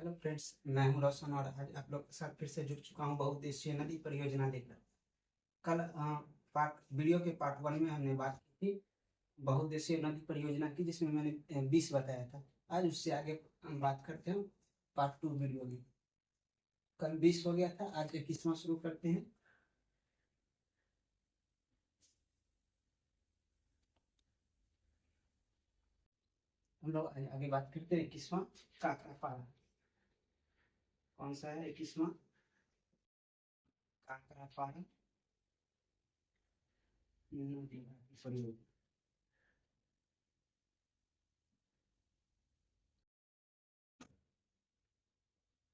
Hello friends, मैं हूं रोशन और आज आप लोग के साथ फिर से जुड़ चुका हूं बहुउद्देशीय नदी परियोजना लेकर। कल पार्ट वीडियो के पार्ट 1 में हमने बात की थी बहुउद्देशीय नदी परियोजना की, जिसमें मैंने 20 बताया था। आज उससे आगे हम बात करते हैं पार्ट 2 वीडियो में। कल 20 हो गया था, आज 21वां शुरू करते हैं। हम लोग आगे बात करते हैं 21वां काकरापारा। कौन सा है 21वां? काकरापारा नदी परियोजना।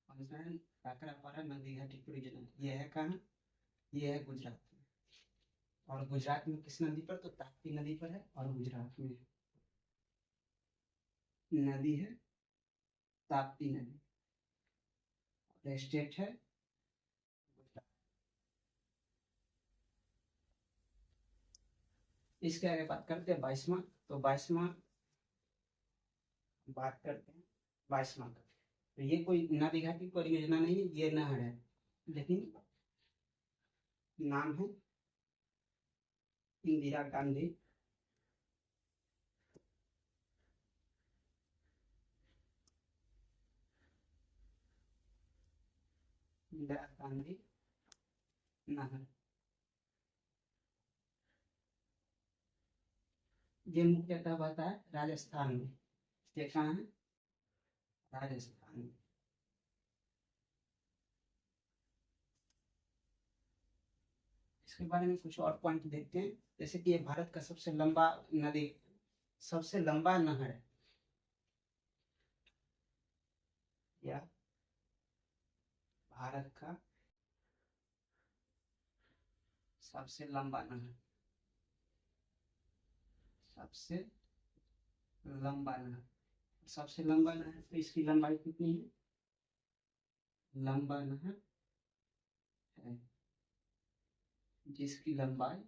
कौन सा है? काकरापारा नदी घाटी परियोजना। ये है कहाँ? ये है गुजरात में। और गुजरात में किस नदी पर? तो ताप्ती नदी पर है। और गुजरात में नदी है ताप्ती नदी। और स्टेट है गुजरात। इसके आगे बात करते हैं 22वां। तो 22वां बात करते हैं 22वां का। तो ये कोई नदी घाटी परियोजना नहीं है, ये नहर है, लेकिन नाम है इंदिरा गांधी इंदिरा गांधी नहर। ये मुख्यतः बहता है राजस्थान में। ये कहाँ है? राजस्थान में। इसके बारे में कुछ और पॉइंट देखते हैं, जैसे कि ये भारत का सबसे लंबा नदी, सबसे लंबा नहर है, या भारत का सबसे लंबा नहर। सबसे लंबा नहर। सबसे लंबा नहर, तो इसकी लंबाई कितनी है? लंबा नहर है जिसकी लंबाई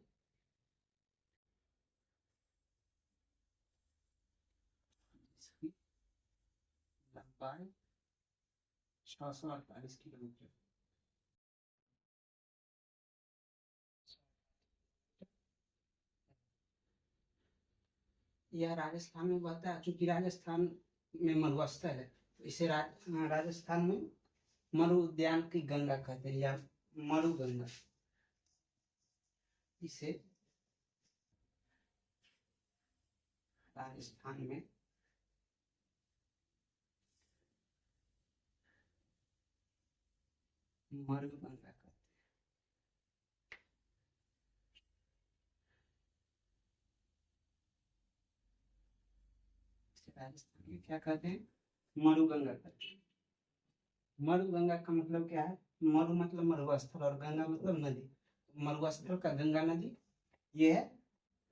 648 किलोमीटर। यह राजस्थान में बहता है। चूंकि राजस्थान में मरुस्थल है, तो इसे राजस्थान में मरु उद्यान की गंगा कहते हैं, या मरु गंगा। इसे राजस्थान में मरु गंगा कहते हैं। इसे राजस्थान में क्या कहते हैं? मरु गंगा कहते हैं। मरु गंगा का मतलब क्या है? मरु मतलब मरुस्थल और गंगा मतलब नदी। मरुस्थल का गंगा नदी ये है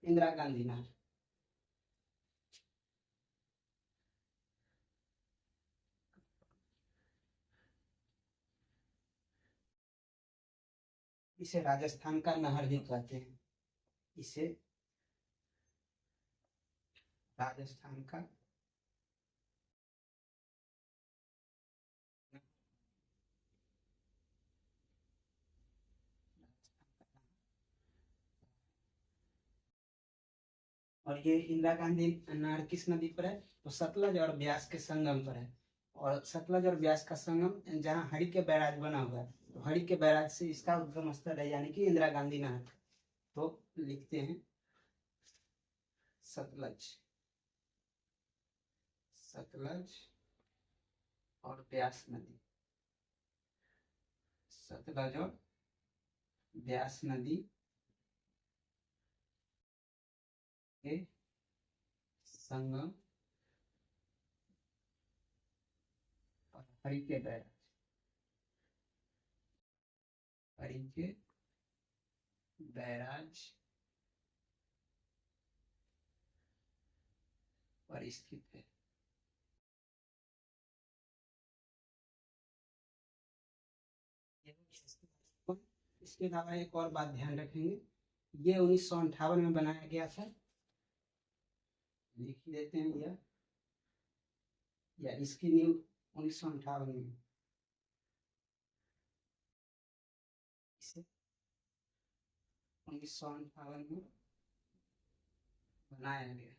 इंदिरा गांधी नहर। इसे राजस्थान का नहर भी कहते हैं। इसे राजस्थान का और ये इंदिरा गांधी नहर किस नदी पर है? तो सतलज और ब्यास के संगम पर है। और सतलज और ब्यास का संगम जहाँ हरिके बैराज बना हुआ है, तो हरिके बैराज से इसका उद्गम स्थल है, यानी कि इंदिरा गांधी नहर। तो लिखते हैं सतलज। सतलज और ब्यास नदी। सतलज और ब्यास नदी के संगम और हरिके बैराज। हरिके बैराज पर स्थित है। इसके अलावा एक और बात ध्यान रखेंगे, ये 1958 में बनाया गया था। लिख देते हैं यह, या इसकी नींव 1958 में इसे 1958 में बनाया गया।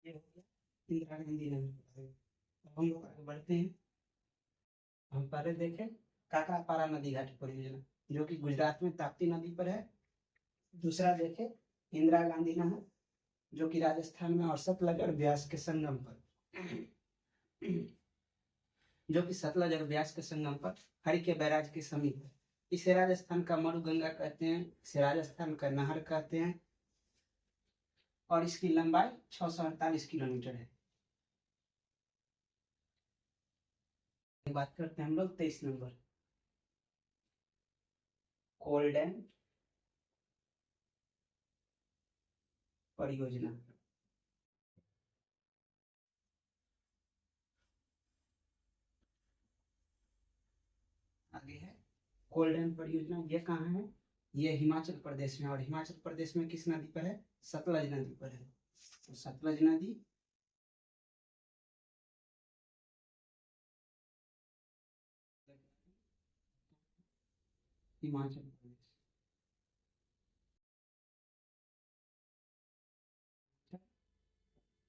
ये हो गया इंदिरा गांधी नगर। अब हम लोग आगे बढ़ते हैं। हम पहले देखें काकरापारा नदी घाटी परियोजना जो कि गुजरात में ताप्ती नदी पर है। दूसरा देखें इंदिरा गांधी नहर जो कि राजस्थान में और सतलज और ब्यास के संगम पर जो कि सतलज और ब्यास के संगम पर हरिके बैराज के समीप है। इसे राजस्थान का मरुगंगा कहते हैं, इसे राजस्थान का नहर कहते हैं और इसकी लंबाई 648 किलोमीटर है। बात करते हैं हम लोग 23 नंबर कोल डैम परियोजना। आगे है कोल डैम परियोजना। ये कहाँ है? ये हिमाचल प्रदेश में, और हिमाचल प्रदेश में किस नदी पर है? सतलज नदी पर है। तो सतलज नदी हिमाचल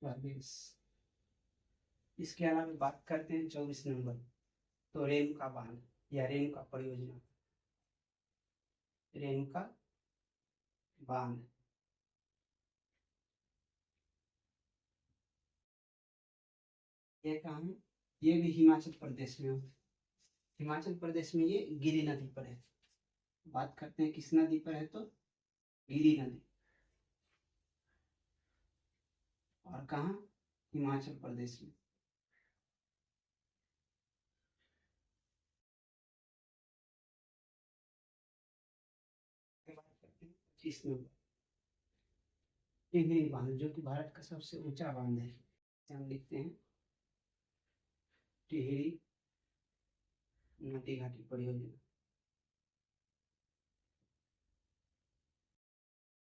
प्रदेश। इसके अलावा बात करते हैं 24 नंबर तो रेणुका बांध या रेणुका परियोजना। रेणुका बांध ये कहाँ है? ये भी हिमाचल प्रदेश में है। हिमाचल प्रदेश में ये गिरी नदी पर है। बात करते हैं किस नदी पर है? तो गिरी नदी। और कहाँ? हिमाचल प्रदेश में। बात करते हैं 25 नंबर टिहरी बांध जो कि भारत का सबसे ऊंचा बांध है। हम लिखते हैं टिहरी नदी घाटी परियोजना।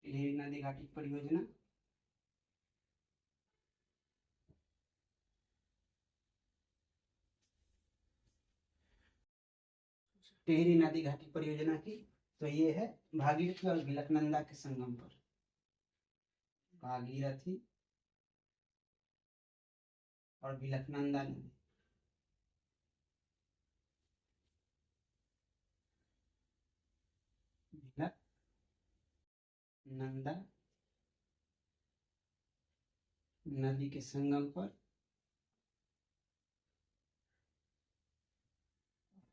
टिहरी नदी घाटी परियोजना टिहरी नदी घाटी परियोजना की तो ये है भागीरथी और बिलखनंदा के संगम पर। भागीरथी और बिलखनंदा नदी। बिलखनंदा नदी के संगम पर।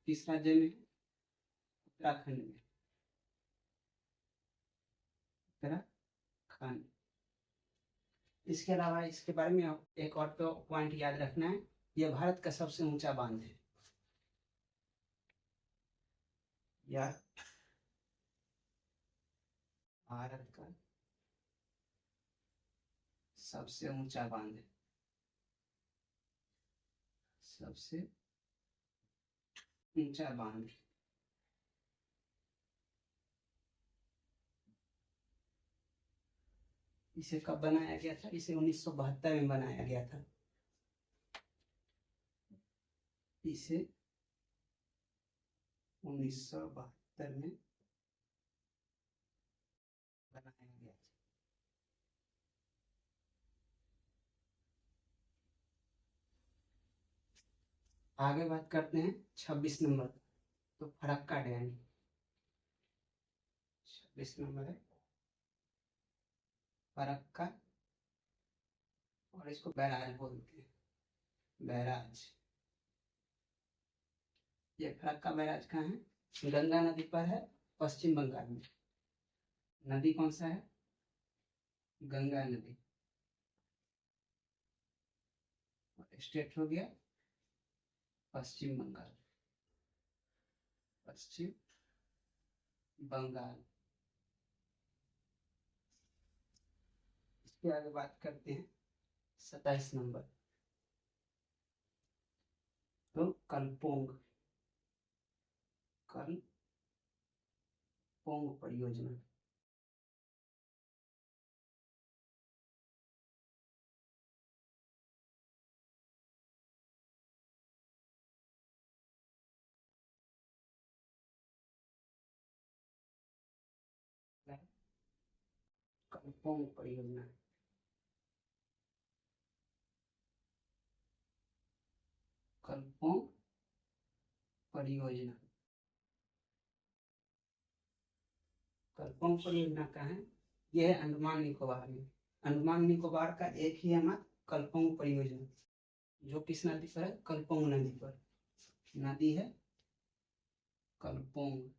किस राज्य में? उत्तराखंड में। उत्तराखंड। इसके अलावा इसके बारे में एक और तो पॉइंट याद रखना है, यह भारत का सबसे ऊंचा बांध है। यह भारत का सबसे ऊंचा बांध है। सबसे ऊंचा बांध। इसे कब बनाया गया था? इसे 1972 में बनाया गया था। इसे 1972 में बनाया गया था। आगे बात करते हैं 26 नंबर तो फरक्का डैम। 26 नंबर है फरक्का और इसको बैराज बोलते हैं। बैराज। ये फरक्का बैराज कहाँ है? गंगा नदी पर है, पश्चिम बंगाल में। नदी कौन सा है? गंगा नदी। स्टेट हो गया पश्चिम बंगाल। पश्चिम बंगाल। इसके आगे बात करते हैं 27 नंबर तो कलपोंग। कलपोंग परियोजना। कलपोंग परियोजना। कलपोंग परियोजना, कलपोंग परियोजना का है, यह है अंडमान निकोबार में। अंडमान निकोबार का एक ही है ना कलपोंग परियोजना, जो किस नदी पर है? कलपोंग नदी पर। नदी है कलपोंग।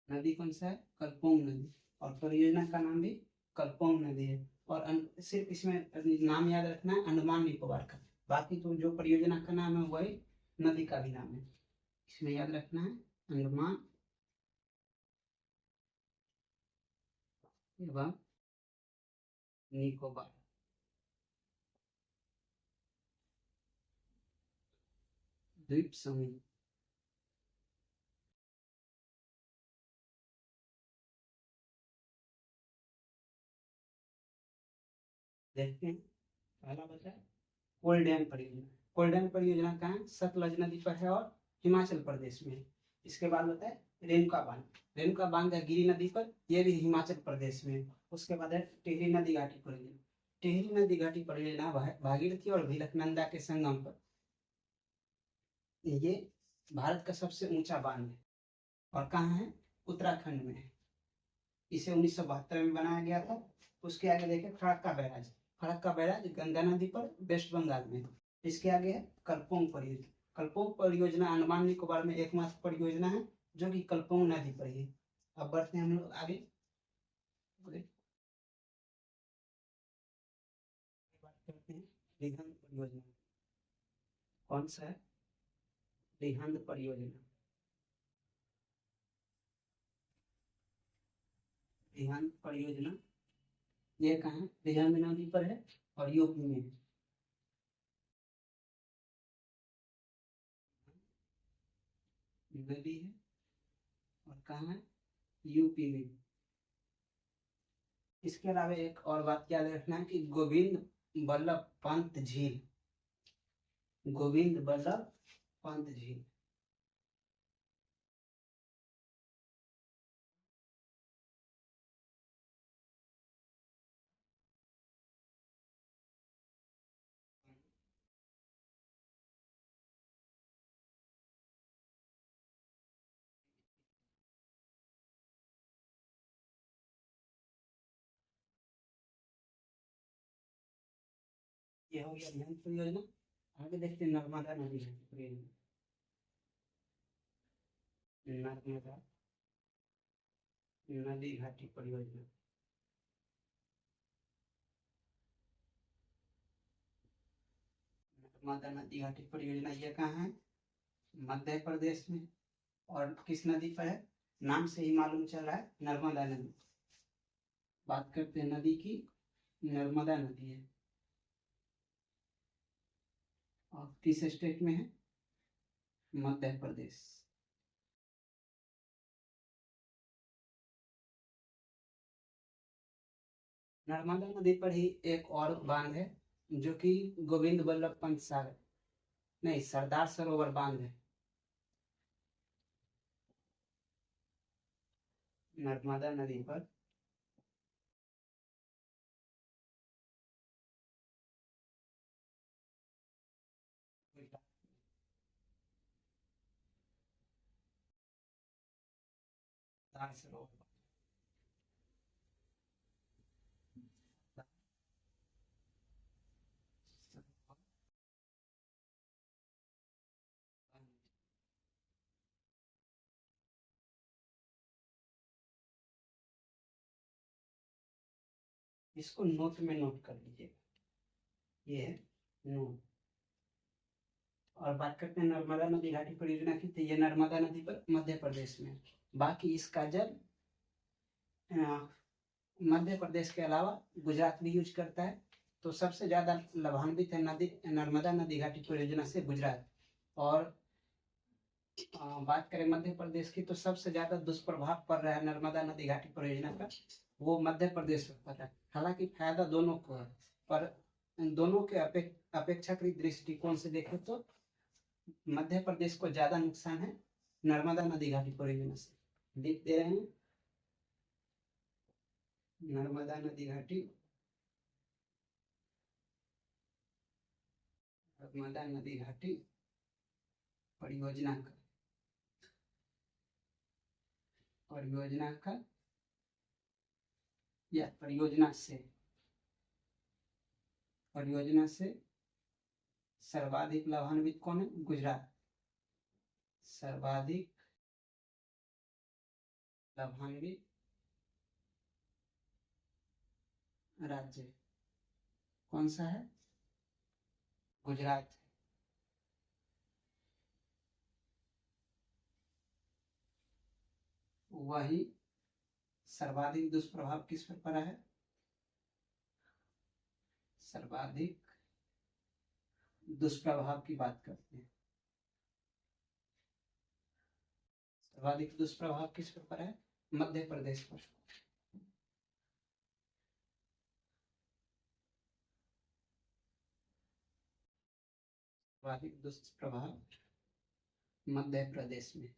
नदी कौन सा है? कलपोंग नदी। और परियोजना का नाम भी कलपोंग नदी है। और सिर्फ इसमें नाम याद रखना है अंडमान निकोबार का, बाकी तो जो परियोजना का नाम है वही नदी का भी नाम है। इसमें याद रखना है अंडमान एवं निकोबार। द्वीप समूह। देखते हैं, पहला बचा कोल डैम परियोजना। कोल डैम परियोजना कहाँ है? सतलज नदी पर है और हिमाचल प्रदेश में है। इसके बाद होता है रेणुका बांध। रेणुका बांध है गिरी नदी पर, यह भी हिमाचल प्रदेश में है। उसके बाद है टिहरी नदी घाटी परियोजना। टिहरी नदी घाटी परियोजना भागीरथी और भीलकनंदा के संगम पर। ये भारत का सबसे ऊंचा बांध है और कहाँ है? उत्तराखंड में है। इसे 1972 में बनाया गया था। उसके आगे देखें फरक्का बैराज। फरक्का बैराज गंगा नदी पर वेस्ट बंगाल में। इसके आगे है कलपोंग परियोजना। कलपोंग परियोजना अंडमान निकोबार में एकमात्र परियोजना है जो कि कलपोंग नदी पर है। अब बढ़ते हैं हम लोग आगे। बात करते हैं रिहंद परियोजना। कौन सा है? रिहंद परियोजना। रिहंद परियोजना ये कहाँ है? रिहंद नदी पर है और यूपी में है। नदी है और कहाँ है? यूपी में। इसके अलावा एक और बात याद रखना है कि गोविंद बल्लभ पंत झील। गोविंद बल्लभ पंत झील ये हो गया रिहंद परियोजना। आगे देखते हैं नर्मदा नदी परियोजना। नर्मदा नदी घाटी परियोजना। नर्मदा नदी घाटी परियोजना ये कहाँ है? मध्य प्रदेश में। और किस नदी पर है? नाम से ही मालूम चल रहा है नर्मदा नदी। बात करते हैं नदी की, नर्मदा नदी है। और किस स्टेट में है? मध्य प्रदेश। नर्मदा नदी पर ही एक और बांध है जो कि गोविंद बल्लभ पंत सागर, नहीं, सरदार सरोवर बांध है। नर्मदा नदी पर सरदार सरोवर बांध। इसको नोट में नोट कर लीजिएगा, ये है नोट। और बात करते हैं नर्मदा नदी घाटी परियोजना की, तो ये नर्मदा नदी पर मध्य प्रदेश में। बाकी इसका जल मध्य प्रदेश के अलावा गुजरात भी यूज करता है। तो सबसे ज्यादा लाभान्वित है नदी नर्मदा नदी घाटी परियोजना से गुजरात। और बात करें मध्य प्रदेश की, तो सबसे ज्यादा दुष्प्रभाव पड़ रहा है नर्मदा नदी घाटी परियोजना का, वो मध्य प्रदेश पर पड़ा है। हालांकि फायदा दोनों को है, पर दोनों के अपेक्षाकृत दृष्टिकोण से देखें तो मध्य प्रदेश को ज्यादा नुकसान है नर्मदा नदी घाटी परियोजना से। लिख दे रहे हैं नर्मदा नदी घाटी, नर्मदा नदी घाटी परियोजना का, परियोजना का या परियोजना से, परियोजना से सर्वाधिक लाभान्वित कौन है? गुजरात। सर्वाधिक लाभान्वित राज्य कौन सा है? गुजरात। वही सर्वाधिक दुष्प्रभाव किस पर पड़ा है? सर्वाधिक दुष्प्रभाव की बात करते हैं। सर्वाधिक दुष्प्रभाव किस पर पड़ा है? मध्य प्रदेश पर। सर्वाधिक दुष्प्रभाव मध्य प्रदेश में।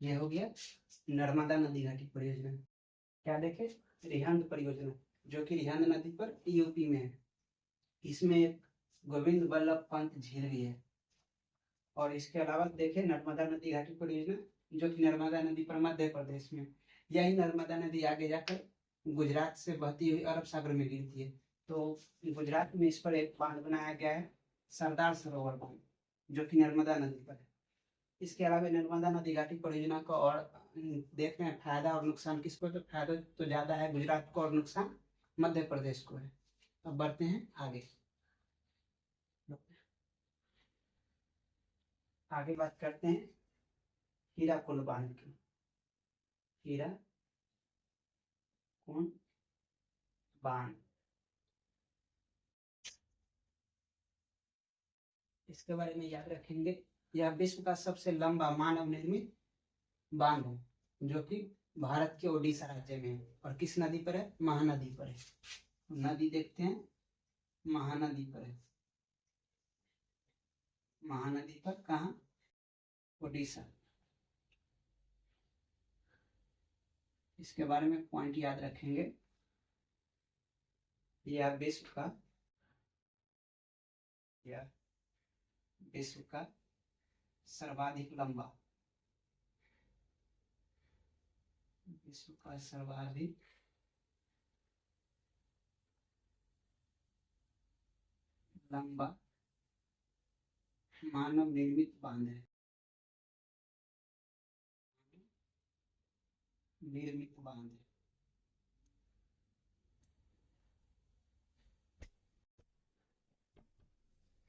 यह हो गया नर्मदा नदी घाटी परियोजना। क्या देखे? रिहंद परियोजना, जो कि रिहंद नदी पर यूपी में है। इसमें एक गोविंद बल्लभ पंत झील भी है। और इसके अलावा देखे नर्मदा नदी घाटी परियोजना, जो कि नर्मदा नदी पर मध्य प्रदेश में। यही नर्मदा नदी आगे जाकर गुजरात से बहती हुई अरब सागर में गिरती है। तो गुजरात में इस पर एक बांध बनाया गया है, सरदार सरोवर बांध, जो कि नर्मदा नदी पर है। इसके अलावा नर्मदा नदी घाटी परियोजना को और देखते हैं फायदा और नुकसान किसको? तो फायदा तो ज्यादा है गुजरात को और नुकसान मध्य प्रदेश को है। अब बढ़ते हैं आगे। आगे बात करते हैं हीराकुंड बांध की। हीराकुंड बांध, इसके बारे में याद रखेंगे। यह विश्व का सबसे लंबा मानव निर्मित बांध है, जो कि भारत के ओडिशा राज्य में है। और किस नदी पर है? महानदी पर है। नदी देखते हैं, महानदी पर है। महानदी पर कहाँ? ओडिशा। इसके बारे में पॉइंट याद रखेंगे। यह विश्व का सर्वाधिक लंबा, विश्व का सर्वाधिक लंबा मानव निर्मित बांध है। निर्मित बांध है।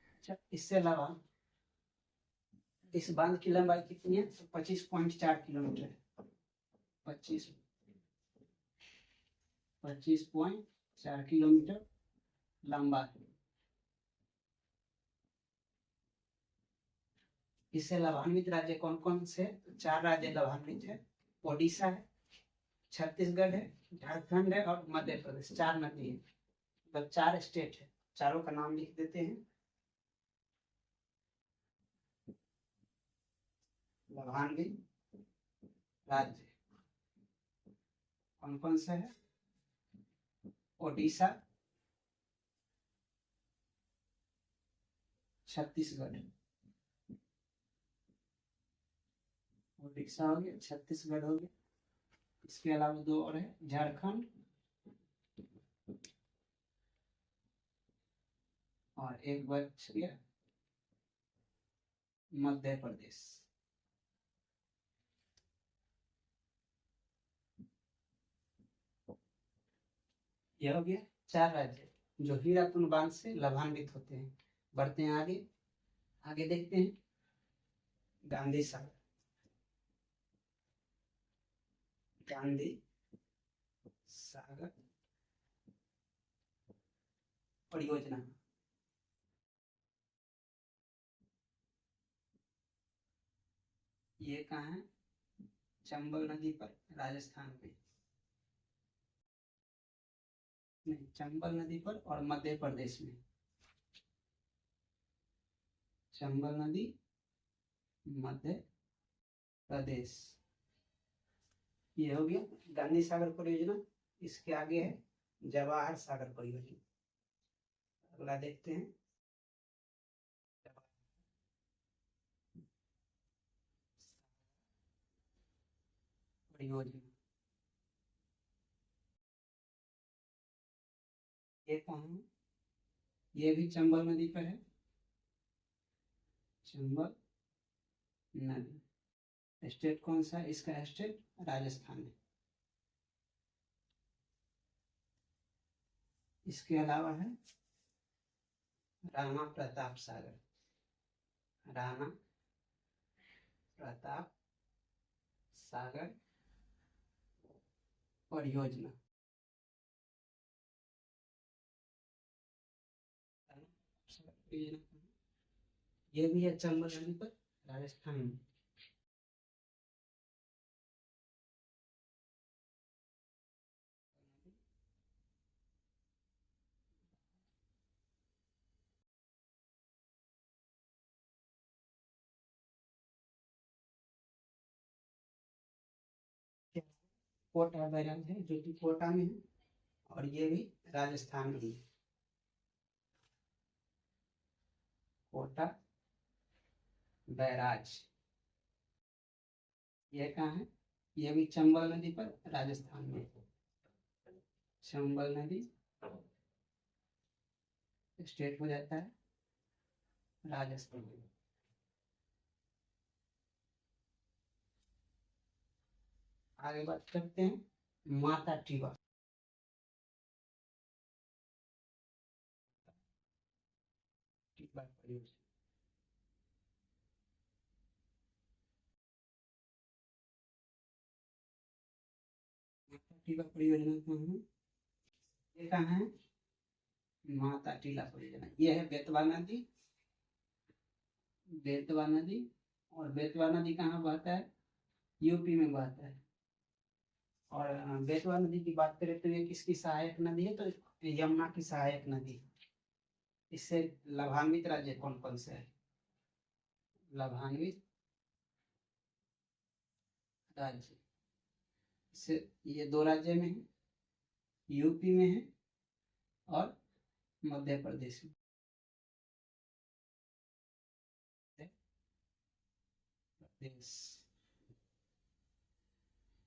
अच्छा, इससे अलावा इस बांध की लंबाई कितनी है? 25.4 किलोमीटर है। 25.4 किलोमीटर लंबा है। इससे लाभान्वित राज्य कौन कौन से? 4 राज्य लाभान्वित है। ओडिशा है, छत्तीसगढ़ है, झारखंड है और मध्य प्रदेश। 4 नदी है, मतलब 4 स्टेट है। चारों का नाम लिख देते हैं। लाभान्वित राज्य कौन कौन से है? ओडिशा, छत्तीसगढ़। ओडिशा हो गया, छत्तीसगढ़ हो गया। इसके अलावा 2 और है, झारखंड और एक बच गया मध्य प्रदेश। यह हो गया 4 राज्य जो हीराकुंड बांध से लाभान्वित होते हैं। बढ़ते हैं आगे। आगे देखते हैं गांधी सागर। गांधी सागर परियोजना। ये कहाँ है? चंबल नदी पर, राजस्थान में। नहीं, चंबल नदी पर और मध्य प्रदेश में। चंबल नदी मध्य प्रदेश। ये हो गया गांधी सागर परियोजना। इसके आगे है जवाहर सागर परियोजना। अगला देखते हैं परियोजना। ये कहाँ है? ये भी चंबल नदी पर है। चंबल नदी। स्टेट कौन सा है इसका? स्टेट राजस्थान है। इसके अलावा है राणा प्रताप सागर। राणा प्रताप सागर परियोजना। ये भी है चंबल नदी पर, राजस्थान में। कोटा बैराज है जो कि कोटा में है, और ये भी राजस्थान में ही है। कोटा बैराज ये कहाँ है? ये भी चंबल नदी पर, राजस्थान में। चंबल नदी स्टेट हो जाता है राजस्थान। आगे बात करते हैं माता टीबा। टीबा परियोजना। माता टीबा परियोजना कहाँ है? ये कहाँ है? माता टीला परियोजना। ये है बेतवा नदी। बेतवा नदी, और बेतवा नदी कहाँ बहता है? यूपी में बहता है। और बेतवा नदी की बात करें तो ये किसकी सहायक नदी है? तो यमुना की सहायक नदी। इससे लाभान्वित राज्य कौन कौन से है? लाभान्वित राज्य इससे ये दो राज्य में है, यूपी में है और मध्य प्रदेश में। प्रदेश।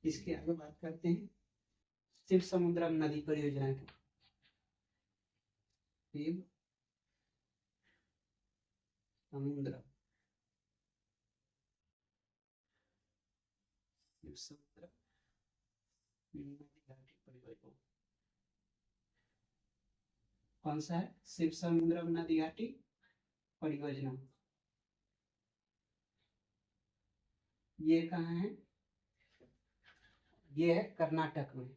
इसके आगे बात करते हैं शिव समुद्रम नदी परियोजना की। शिव समुद्रम कौन सा है? शिव समुद्रम नदी घाटी परियोजना। ये कहाँ है? ये है कर्नाटक में।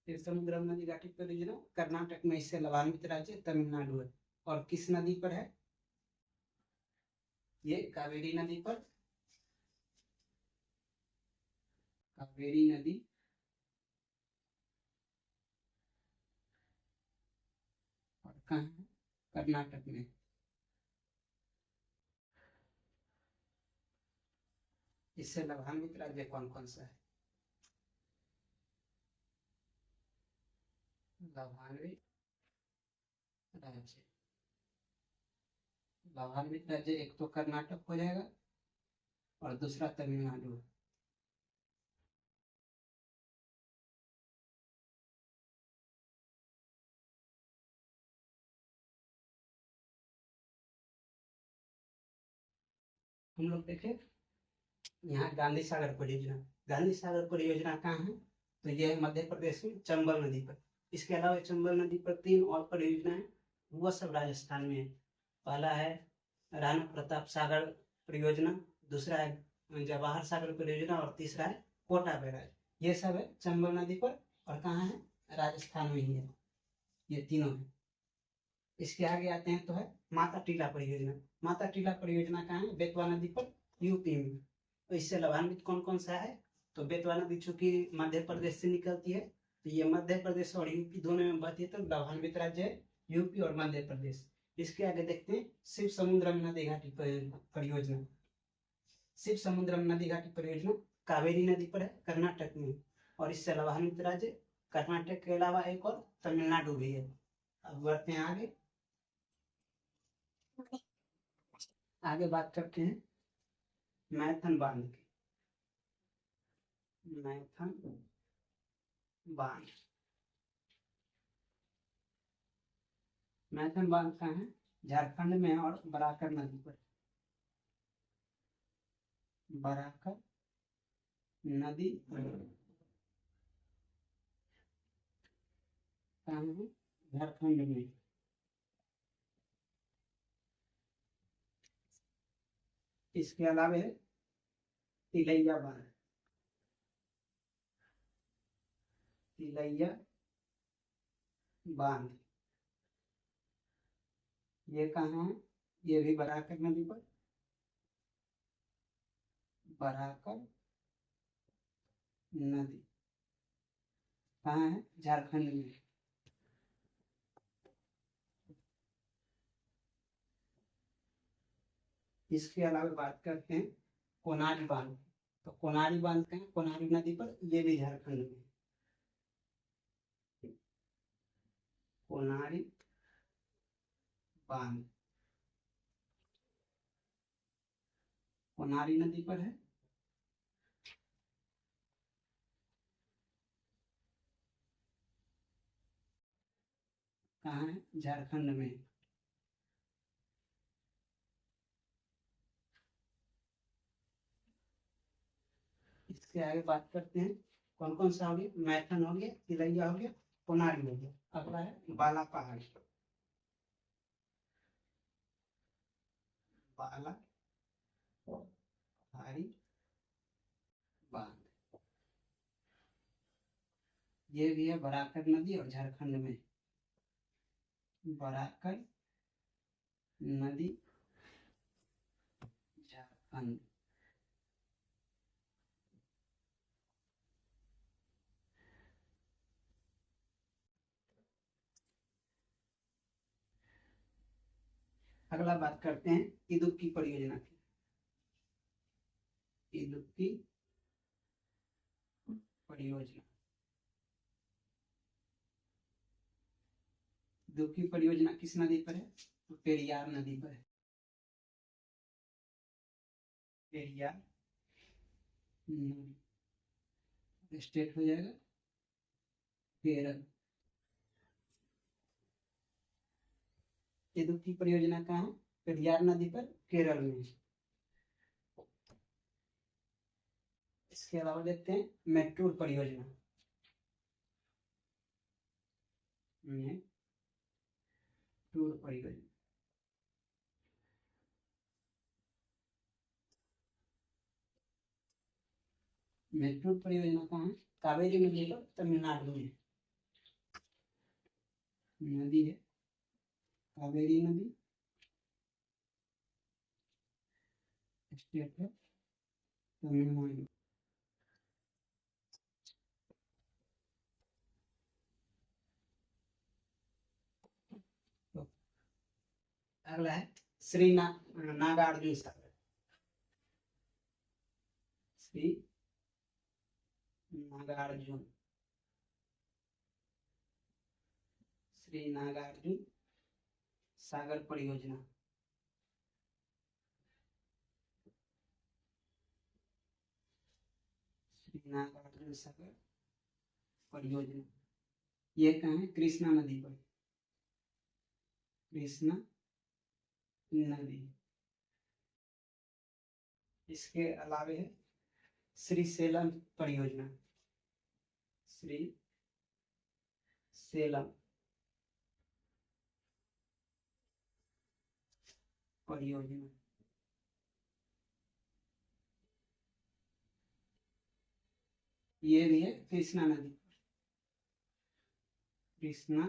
शिव समुद्रम नदी घाटी परियोजना कर्नाटक में। इससे लाभान्वित राज्य तमिलनाडु है। और किस नदी पर है? ये कावेरी नदी पर। कावेरी नदी और कहाँ है? कर्नाटक में। इससे लाभान्वित राज्य कौन कौन सा है? लाभान्वित राज्य। लाभान्वित राज्य एक तो कर्नाटक हो जाएगा और दूसरा तमिलनाडु है। हम लोग देखें यहाँ गांधी सागर परियोजना। गांधी सागर परियोजना कहाँ है? तो यह है मध्य प्रदेश में चंबल नदी पर। इसके अलावा चंबल नदी पर 3 और परियोजना है, वह सब राजस्थान में है। पहला है राणा प्रताप सागर परियोजना, दूसरा है जवाहर सागर परियोजना और तीसरा है कोटा बैराज। ये सब है चंबल नदी पर और कहाँ है? राजस्थान में ही है। ये तीनों है। इसके आगे आते हैं तो है माता टीला परियोजना। माता टीला परियोजना कहाँ है? बेतवा नदी पर, यूपी में। तो इससे लाभान्वित कौन कौन सा है? तो बेतवा नदी चूंकि मध्य प्रदेश से निकलती है, तो ये मध्य प्रदेश और यूपी दोनों में बहती है, तो लाभान्वित राज्य है यूपी और मध्य प्रदेश। इसके आगे देखते हैं शिव समुद्रम नदी घाटी परियोजना। शिव समुद्रम नदी घाटी परियोजना कावेरी नदी पर है, कर्नाटक में, और इससे अलावा अन्य राज्य कर्नाटक के अलावा एक और तमिलनाडु भी है। अब बढ़ते हैं आगे। आगे बात करते हैं मैथन बांध की। मैथन बांध, मैथन बांध कहाँ है? झारखंड में है और बराकर नदी पर। बराकर नदी कहाँ है? झारखंड में। इसके अलावा है तिलैया बांध। तिलैया बांध ये कहाँ है? ये भी बराकर नदी पर। बराकर नदी कहाँ है? झारखंड में। इसके अलावा बात करते हैं कोनारी बांध। तो कोनारी बांध कहाँ है? कोनारी नदी पर, ये भी झारखंड में। कोनारी बांध कोनारी नदी पर है। कहाँ है? झारखंड में। इसके आगे बात करते हैं कौन कौन सा हो गया? मैथन हो गया, तिलैया हो गया, कोनारी हो गया। अगला है बाला पहाड़ी। बाला पहाड़ी बांध ये भी है बराकर नदी और झारखंड में। बराकर नदी झारखंड। अगला बात करते हैं इदुक्की परियोजना की। इदुक्की परियोजना। इदुक्की परियोजना किस नदी पर है? तो पेरियार नदी पर है। पेरियार नदी। स्टेट हो जाएगा केरल। इदुक्की परियोजना कहाँ है? पेरियार नदी पर, केरल में। इसके अलावा देखते हैं मेट्रोर परियोजना। मेट्रोर परियोजना मेट्रोर परियोजना कहाँ है? कावेरी नदी पर, तमिलनाडु में। नदी है कावेरी नदी, स्टेट है तमिलनाडु। तो अगला है श्री नागार्जुन सागर। श्री नागार्जुन श्री नागार्जुन सागर परियोजना। श्री नागार्जुन सागर परियोजना ये कहाँ है? कृष्णा नदी पर। कृष्णा नदी। इसके अलावा है श्री सेलम परियोजना। श्री सेलम परियोजना ये भी है कृष्णा नदी। कृष्णा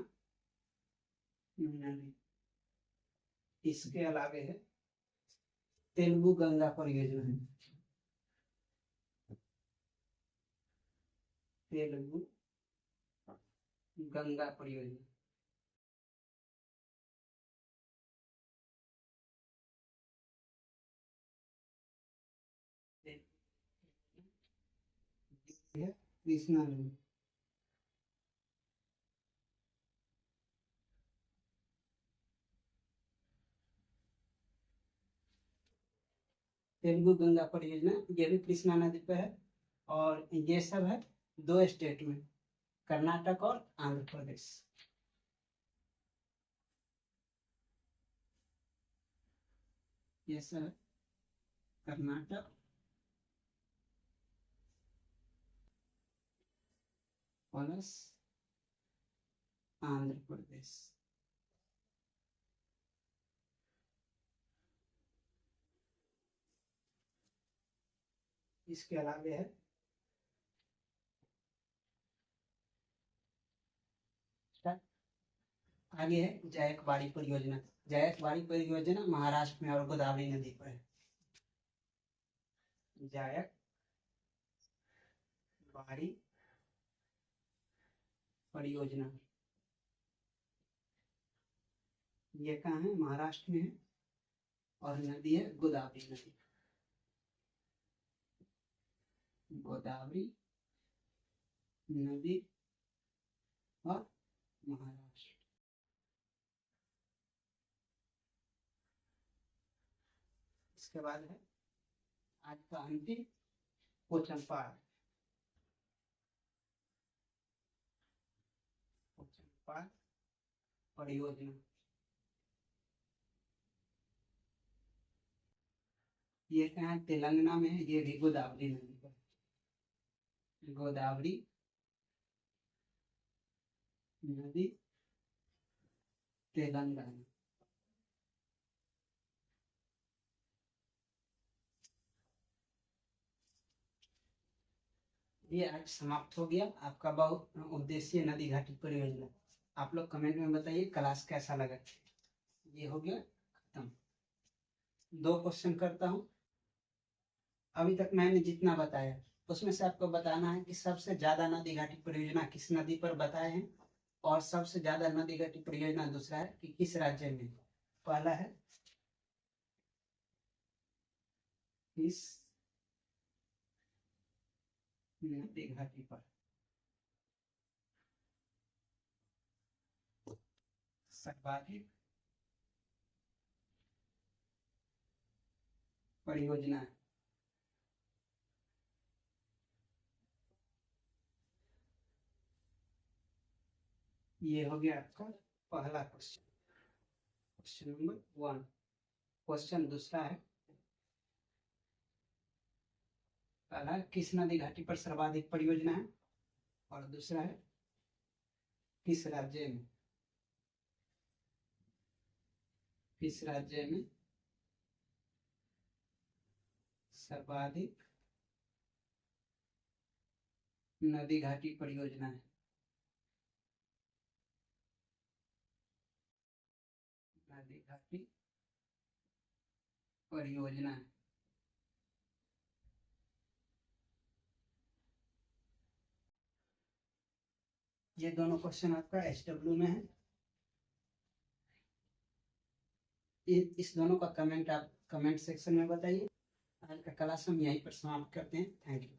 नदी। इसके अलावा है तेलुगु गंगा परियोजना। तेलुगु गंगा परियोजना कृष्णा नदी। तेलुगु गंगा परियोजना ये भी कृष्णा नदी पे है, और ये सब है 2 स्टेट में, कर्नाटक और आंध्र प्रदेश। ये सब है कर्नाटक प्लस आंध्र प्रदेश। इसके अलावा है आगे है जायकवाड़ी परियोजना। जायकवाड़ी परियोजना महाराष्ट्र में और गोदावरी नदी पर है। जायकवाड़ी परियोजना ये कहाँ है? महाराष्ट्र में है, और नदी है गोदावरी नदी। गोदावरी नदी और महाराष्ट्र। इसके बाद है आज का अंतिम क्वेश्चन पार्ट। परियोजना ये कहाँ है? तेलंगाना में है। ये भी गोदावरी नदी पर। गोदावरी नदी तेलंगाना। ये आज समाप्त हो गया आपका बहु उद्देशीय नदी घाटी परियोजना। आप लोग कमेंट में बताइए क्लास कैसा लगा। ये हो गया खत्म। 2 क्वेश्चन करता हूँ। अभी तक मैंने जितना बताया उसमें से आपको बताना है कि सबसे ज्यादा नदी घाटी परियोजना किस नदी पर बताए हैं, और सबसे ज्यादा नदी घाटी परियोजना दूसरा है कि किस राज्य में। पहला है किस नदी घाटी पर सर्वाधिक परियोजना है। ये हो गया आपका पहला क्वेश्चन, क्वेश्चन नंबर 1। क्वेश्चन दूसरा है, पहला किस नदी घाटी पर सर्वाधिक परियोजना है, और दूसरा है किस राज्य में। किस राज्य में सर्वाधिक नदी घाटी परियोजना है। नदी घाटी परियोजना है। ये दोनों क्वेश्चन आपका SW में है। इस दोनों का कमेंट आप कमेंट सेक्शन में बताइए। आज का क्लास हम यहीं पर समाप्त करते हैं। Thank you.